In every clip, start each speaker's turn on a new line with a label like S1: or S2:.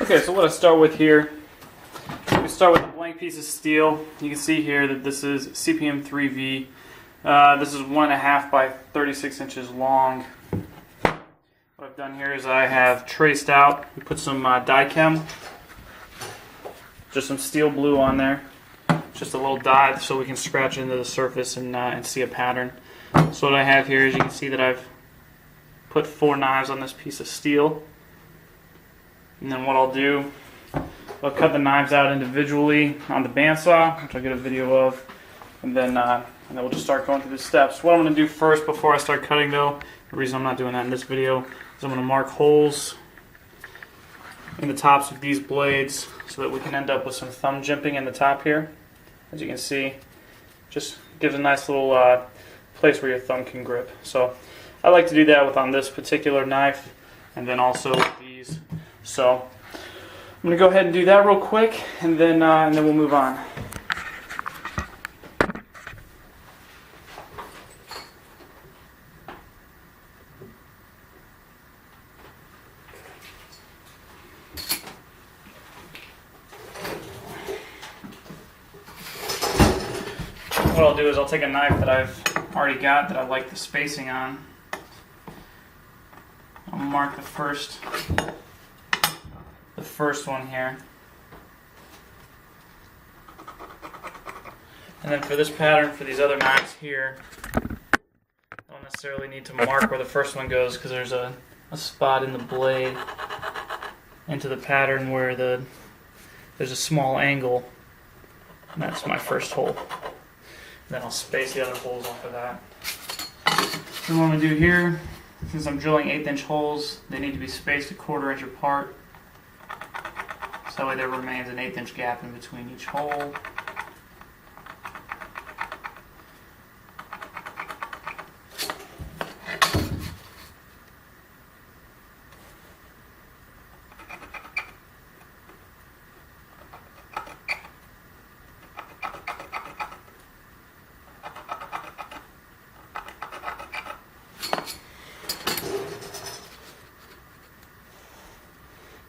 S1: Okay, so what I start with here, we start with a blank piece of steel. You can see here that this is CPM 3V. This is 1.5 by 36 inches long. What I've done here is I have traced out, we put some dye chem, just some steel blue on there, just a little dye so we can scratch into the surface and see a pattern. So what I have here is you can see that I've put 4 knives on this piece of steel. And then what I'll do, I'll cut the knives out individually on the bandsaw, which I'll get a video of, and then we'll just start going through the steps. What I'm going to do first before I start cutting though, the reason I'm not doing that in this video, is I'm going to mark holes in the tops of these blades so that we can end up with some thumb jimping in the top here. As you can see, just gives a nice little place where your thumb can grip. So I like to do that on this particular knife, and then also with these. So I'm going to go ahead and do that real quick, and then we'll move on. What I'll do is I'll take a knife that I've already got that I like the spacing on. I'll mark the first one here. And then for this pattern, for these other knives here, I don't necessarily need to mark where the first one goes because there's a spot in the blade into the pattern where there's a small angle, and that's my first hole. And then I'll space the other holes off of that. So what I'm going to do here, since I'm drilling 1/8 inch holes, they need to be spaced a 1/4 inch apart. So that way there remains an 1/8 inch gap in between each hole.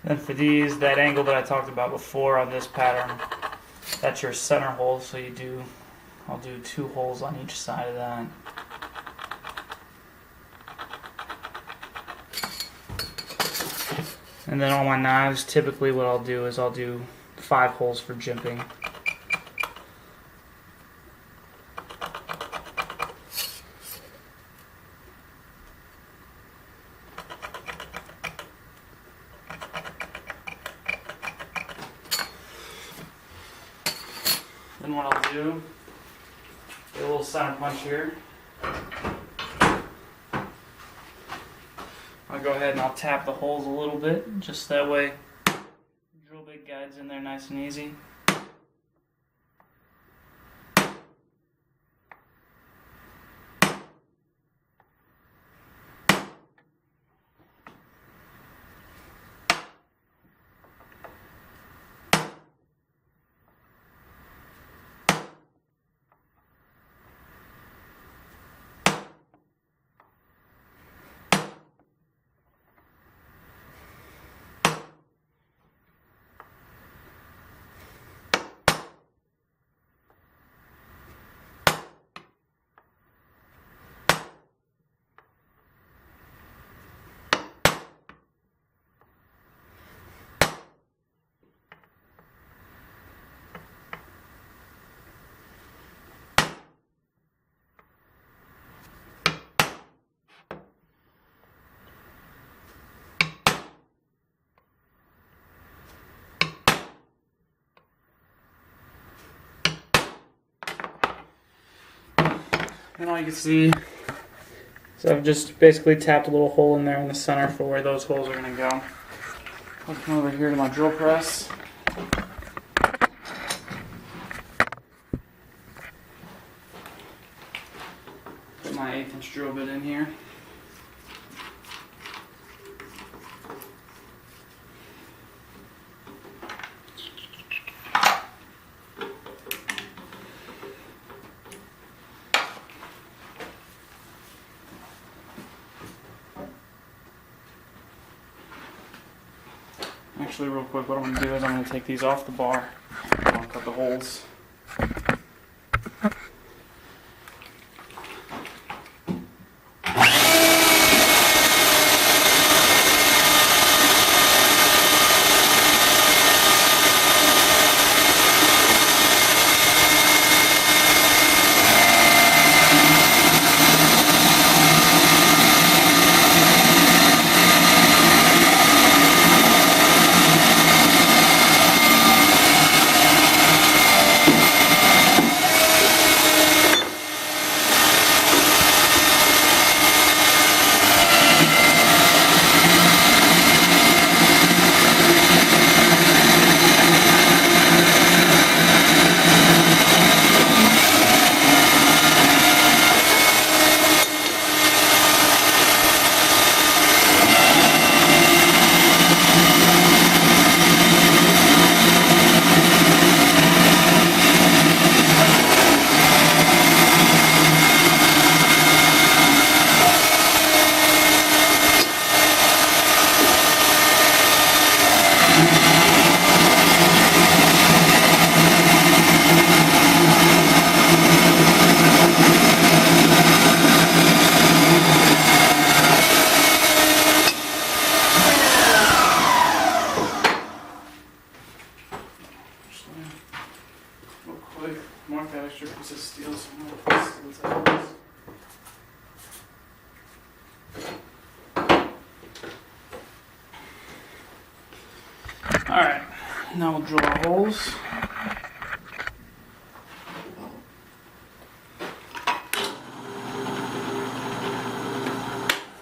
S1: Then for these, that angle that I talked about before on this pattern, that's your center hole, so I'll do 2 holes on each side of that. And then on my knives, typically what I'll do is I'll do 5 holes for jimping. Then what I'll do, get a little center punch here. I'll go ahead and I'll tap the holes a little bit, just that way drill bit guides in there nice and easy. And all you can see is I've just basically tapped a little hole in there in the center for where those holes are going to go. I'll come over here to my drill press. Put my 1/8 inch drill bit in here. Actually, real quick, what I'm going to do is I'm going to take these off the bar and I'll cut the holes. Real quick, mark that extra piece of steel so I'm going to place it inside this. Alright, now we'll drill our holes.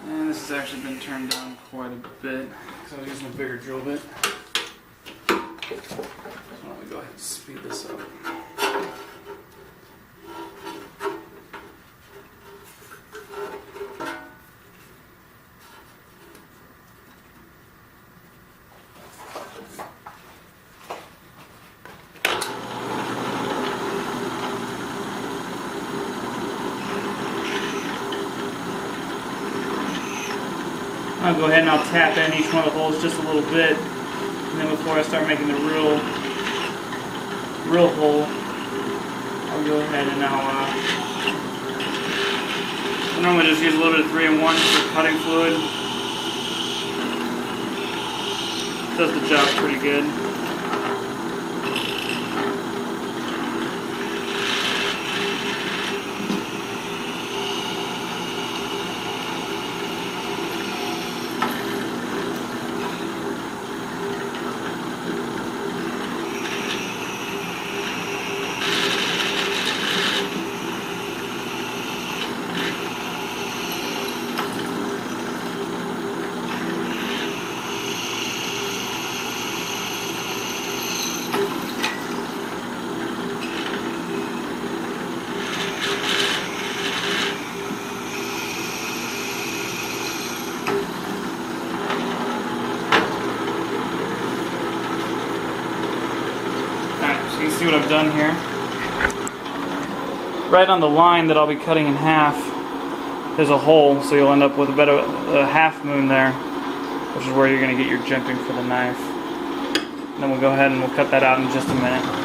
S1: And this has actually been turned down quite a bit because I was using a bigger drill bit. So let me go ahead and speed this up. I'll go ahead and I'll tap in each one of the holes just a little bit, and then before I start making the real hole, I'll go ahead and I normally just use a little bit of 3-in-1 for cutting fluid. Does the job pretty good. You can see what I've done here. Right on the line that I'll be cutting in half, there's a hole, so you'll end up with a half moon there, which is where you're going to get your jimping for the knife. And then we'll go ahead and we'll cut that out in just a minute.